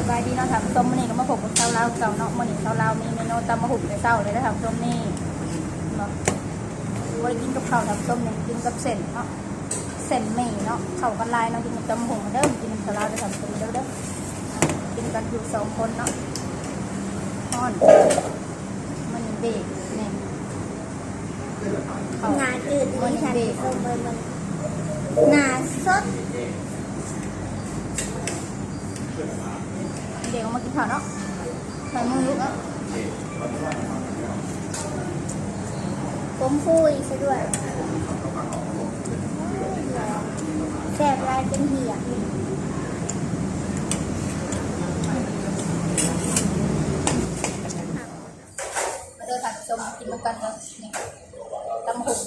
บายดีเนาะทำต้มมันนี่ก็มาผมกับเช้าลาวเก่าเนาะมันนี่เช้าลาวมีเมนูตำมะหุ่นในเช้าเลยนะทำต้มนี่เนาะวันกินกับข้าวทำต้มนี่กินกับเส้นเนาะเส้นหมี่เนาะเข้ากันลายเนาะกินกับตำมะหุ่นเด้อกินกับเช้าลาวได้ทำต้มเด้อกินกันอยู่2 คนเนาะทอดมันเบรกนี่งาจืดมันฉันลงไปมันงาสดเดี๋ยวมากินข้าวเนาะใส่มือลุกเนาะผมฟูอีกซะด้วยแสบลายเป็นเหี่ยมาเดินทางต้มกินกันเนาะนี่ตำหุ่น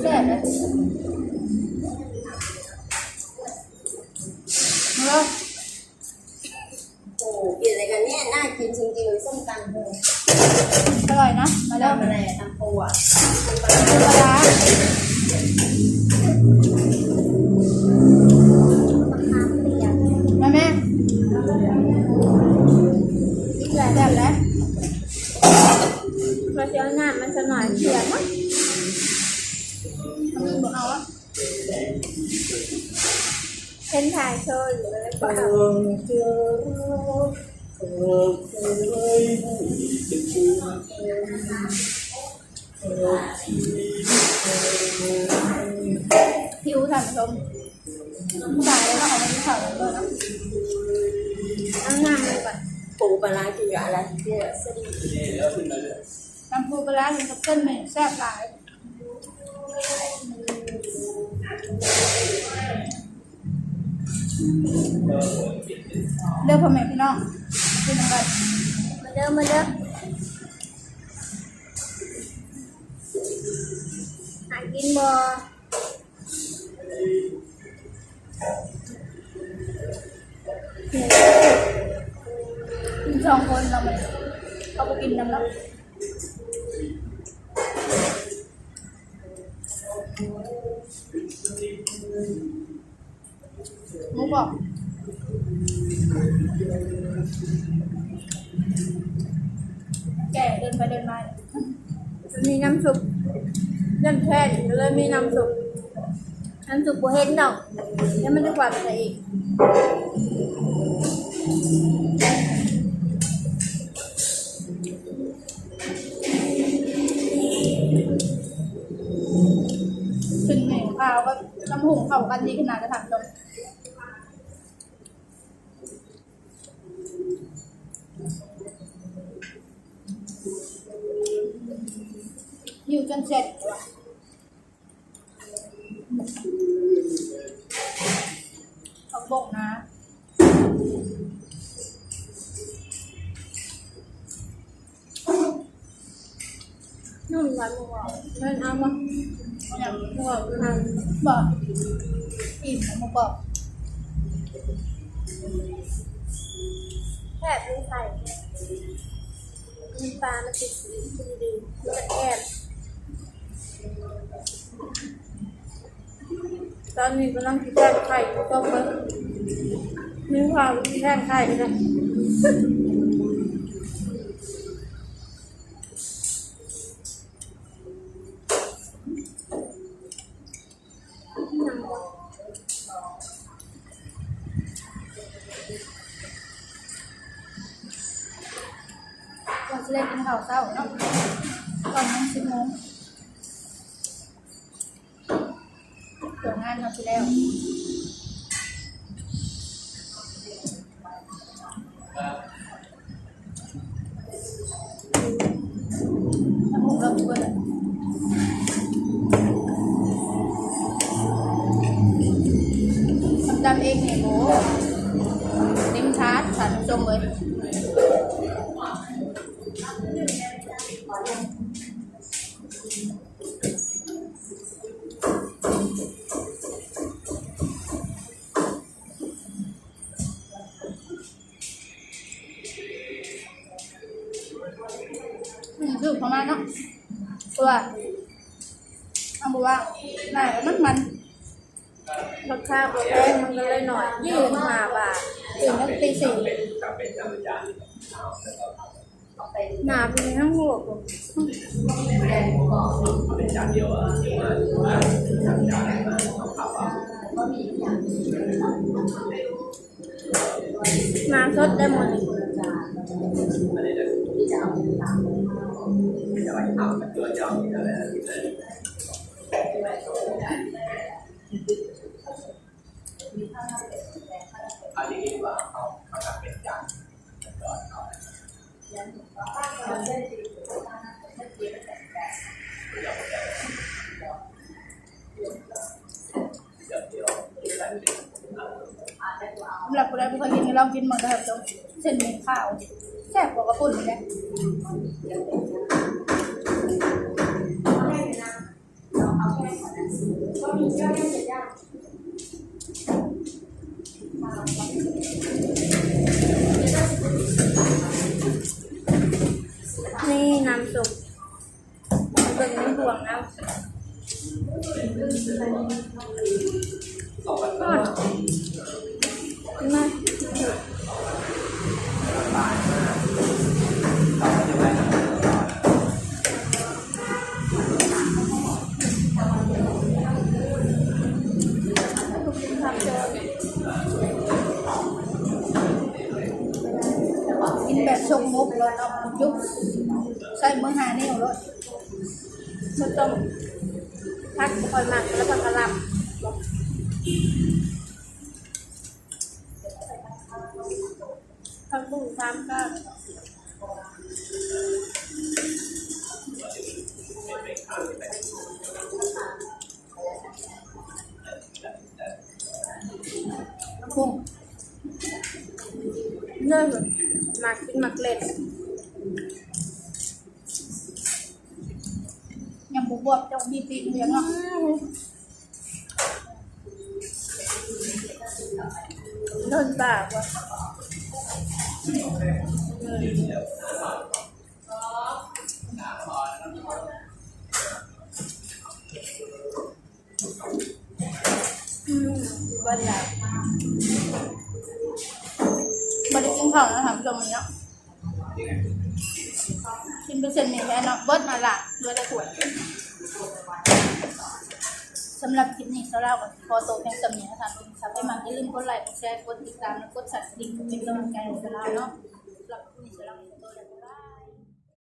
แซ่บเลยโอ้กินอะไรกันเนี่ยน่ากินจริงๆเลยส้มตำโหอร่อยนะมาเริ่ม อะไรตำปูอ่ะปลาร้าแม่อีกหลาย แซ่บแล้ว พอเชียวหน้ามันจะหน่อยเขียนมั้ง ทำนี่บอกเอาอ่ะ เป็นถ่ายโชว์อยู่เลยก็เอาผิวท่านผู้ชมตายแล้วก็เอามาที่เขาเลยนะ เอาหน้ามันก่อน ปูปลาร้าคืออะไร สดี น้ำปูปลาร้าเป็นกับเส้นแม่แซ่บหลายเด้อพ่อแม่พี่น้องกินกัน มาเด้อมาเด้อหากินบ่กิน2 คนเราไม่เขาไปกินน้ำแล้วมุกบอกแก่เดินไปเดินมา มีน้ำซุปน้ำแช่อยู่เลยมีน้ำซุปบ่เห็นดอกแล้วมันจะกว่าไปอีกขึ้นเหม่งข้าวก็น้ำหุงเข้ากันดีขนาดจะทำตรงอยู่จนเสร็จเขาบอกนะนุ่มหวานบ่มันเอามา อย่าง บอกทาง บอกอิ่มมาบอก แคบไม่ใส่มีปลามันติดสีดีมันจะแคบตอนนี้กำลังกินแค่ไข่ต้มมันมีความกินแค่ไข่นะเราจะเล่นกินข้าวเช้าเนาะตอนนั้น10 โมงเกิดงานเราไปแล้วน้ำหมูเราเปิดทำเองเนี่ยโหเต็มชาร์จฉันจมเลยคือประมาณเนาะตัวอันบัวได้แล้วมัน ราคาโปรแพงมันก็เลยหน่อย25 บาท ตื่นตั้งตี 4 หนาเป็นทั้งหัวมาสดได้หมดสำหรับผู้ใดผู้เคยกินก็ลองกินหมดนะครับจ้ะเส้นหมี่ข้าวแซ่บกว่ากระปุ่นเลยนี่น้ำซุปเบิ่งในห่วงนะมากินแบบชงมุกเลยเนาะยุบใส่มือหานิ้วเลย มันต้องพักคอยหมักแล้วพักกระลำพักบุ้งซ้ำก็พุ่ง เนื่องหมักกินหมักเล็ด ยังบวบจะมีปีกเลี้ยงเนาะ โดนปากว่ะวันไหน บริกินข้าวนะครับจมเนาะกินเป็นเส้นหมี่แค่เนาะเบิดมาละเรือได้ขวดสำหรับคลิปนี้เราเล่ากับพอโตแค่สำเนียงนะคะทุกท่านให้มันอย่าลืมกดไลค์กดแชร์กดติดตามและกดสั่นกระดิ่งเป็นกำลังใจให้เราเนาะ